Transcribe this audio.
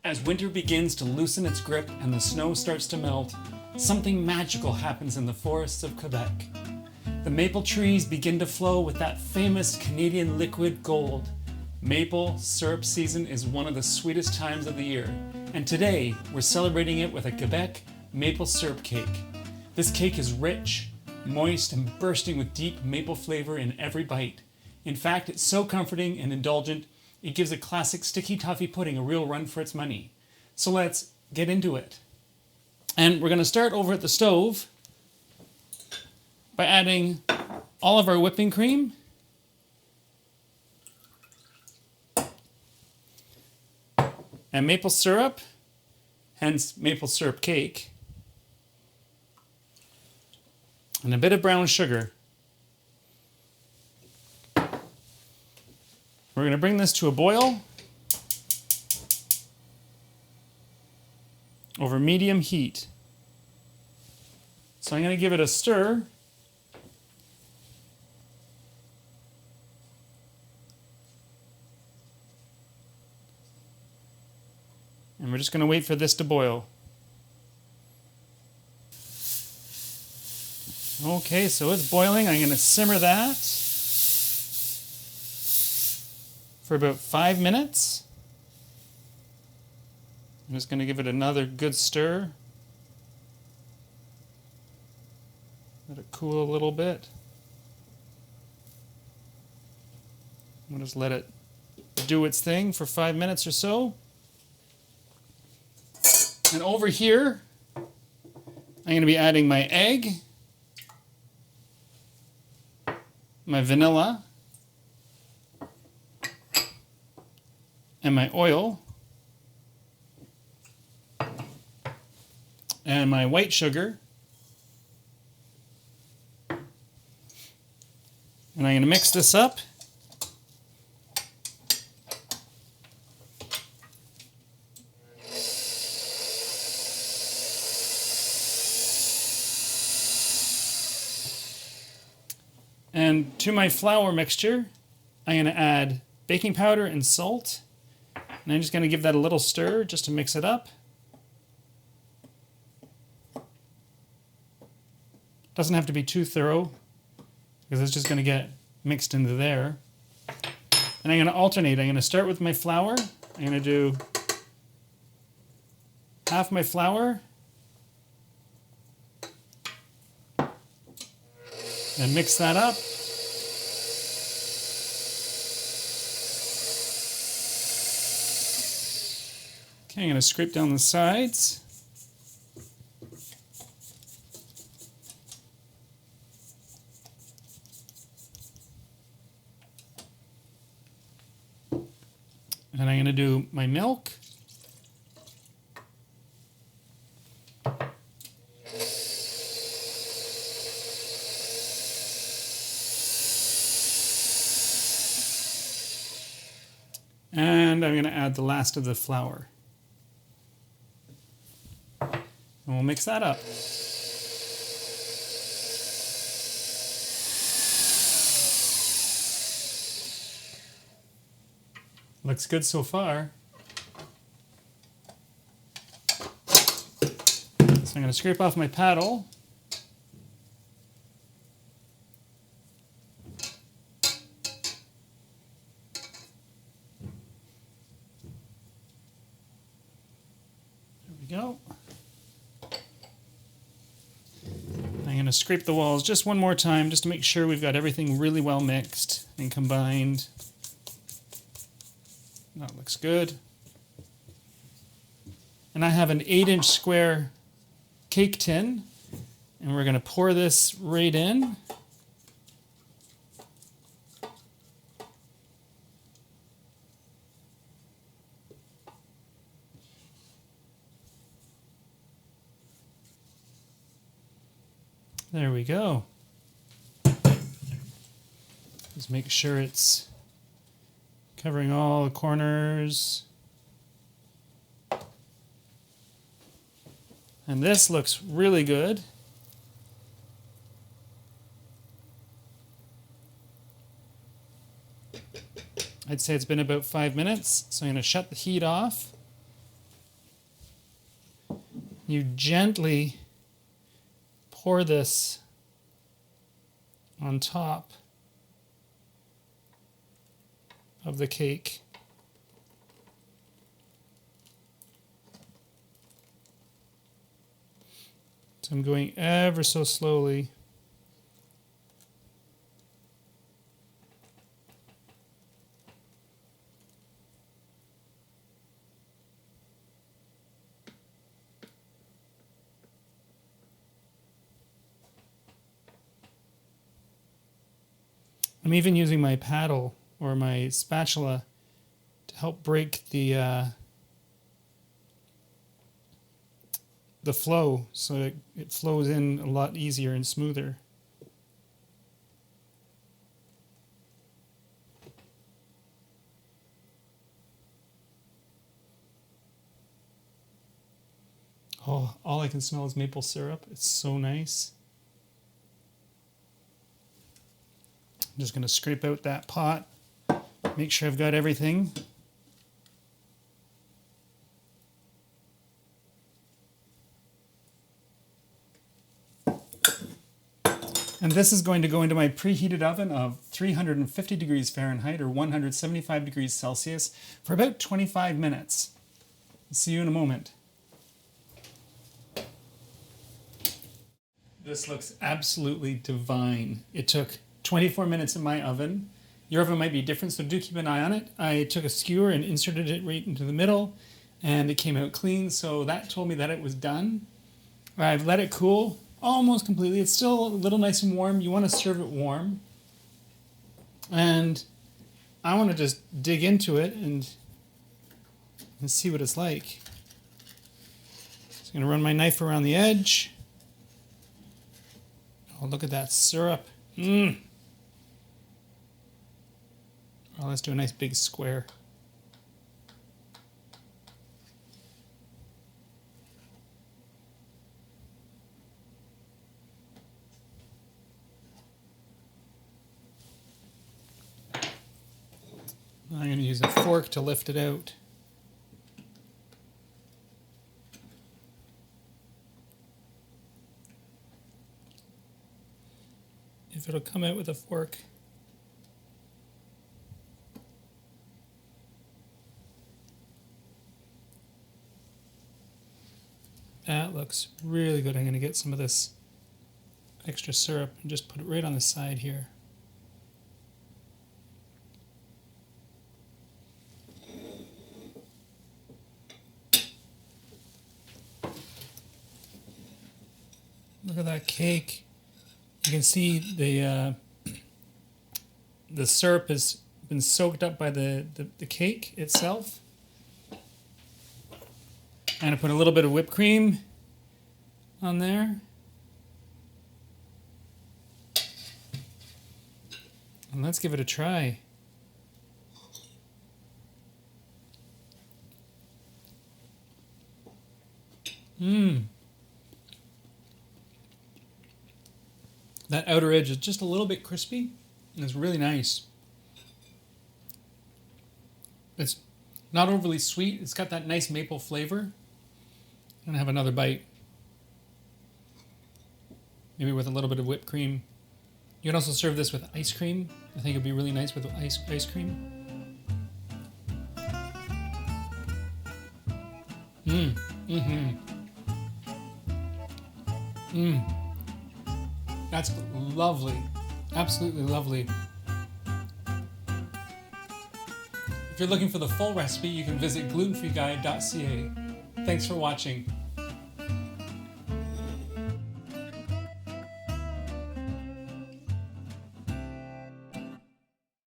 As winter begins to loosen its grip and the snow starts to melt, something magical happens in the forests of Quebec. The maple trees begin to flow with that famous Canadian liquid gold. Maple syrup season is one of the sweetest times of the year, and today we're celebrating it with a Quebec maple syrup cake. This cake is rich, moist, and bursting with deep maple flavor in every bite. In fact, it's so comforting and indulgent, it gives a classic sticky toffee pudding a real run for its money. So let's get into it. And we're going to start over at the stove by adding all of our whipping cream. And maple syrup, hence maple syrup cake. And a bit of brown sugar. We're going to bring this to a boil over medium heat. So I'm going to give it a stir. And we're just going to wait for this to boil. Okay, so it's boiling. I'm going to simmer that for about 5 minutes. I'm just going to give it another good stir. Let it cool a little bit. We'll just let it do its thing for 5 minutes or so. And over here, I'm going to be adding my egg, my vanilla, and my oil, and my white sugar. And I'm going to mix this up. And to my flour mixture, I'm going to add baking powder and salt. And I'm just going to give that a little stir just to mix it up. Doesn't have to be too thorough because it's just going to get mixed into there. And I'm going to alternate. I'm going to start with my flour. I'm going to do half my flour. And mix that up. Okay, I'm going to scrape down the sides. And I'm going to do my milk. And I'm going to add the last of the flour. And we'll mix that up. Looks good so far. So I'm going to scrape off my paddle. Go. I'm going to scrape the walls just one more time just to make sure we've got everything really well mixed and combined. That looks good. And I have an 8-inch square cake tin, and we're going to pour this right in. There we go. Just make sure it's covering all the corners. And this looks really good. I'd say it's been about 5 minutes, so I'm going to shut the heat off. You gently pour this on top of the cake. So I'm going ever so slowly. I'm even using my paddle or my spatula to help break the flow so it flows in a lot easier and smoother. Oh, all I can smell is maple syrup. It's so nice. I'm just going to scrape out that pot, make sure I've got everything. And this is going to go into my preheated oven of 350 degrees Fahrenheit or 175 degrees Celsius for about 25 minutes. See you in a moment. This looks absolutely divine. It took 24 minutes in my oven. Your oven might be different, so do keep an eye on it. I took a skewer and inserted it right into the middle, and it came out clean, so that told me that it was done. I've let it cool almost completely. It's still a little nice and warm. You want to serve it warm. And I want to just dig into it and see what it's like. So I'm going to run my knife around the edge. Oh, look at that syrup. Well, let's do a nice big square. I'm going to use a fork to lift it out. If it'll come out with a fork. That looks really good. I'm going to get some of this extra syrup and just put it right on the side here. Look at that cake. You can see the syrup has been soaked up by the cake itself. And I put a little bit of whipped cream on there. And let's give it a try. That outer edge is just a little bit crispy, and it's really nice. It's not overly sweet. It's got that nice maple flavor. I'm gonna have another bite. Maybe with a little bit of whipped cream. You can also serve this with ice cream. I think it'd be really nice with ice cream. That's lovely. Absolutely lovely. If you're looking for the full recipe, you can visit GlutenFreeGuy.ca. Thanks for watching.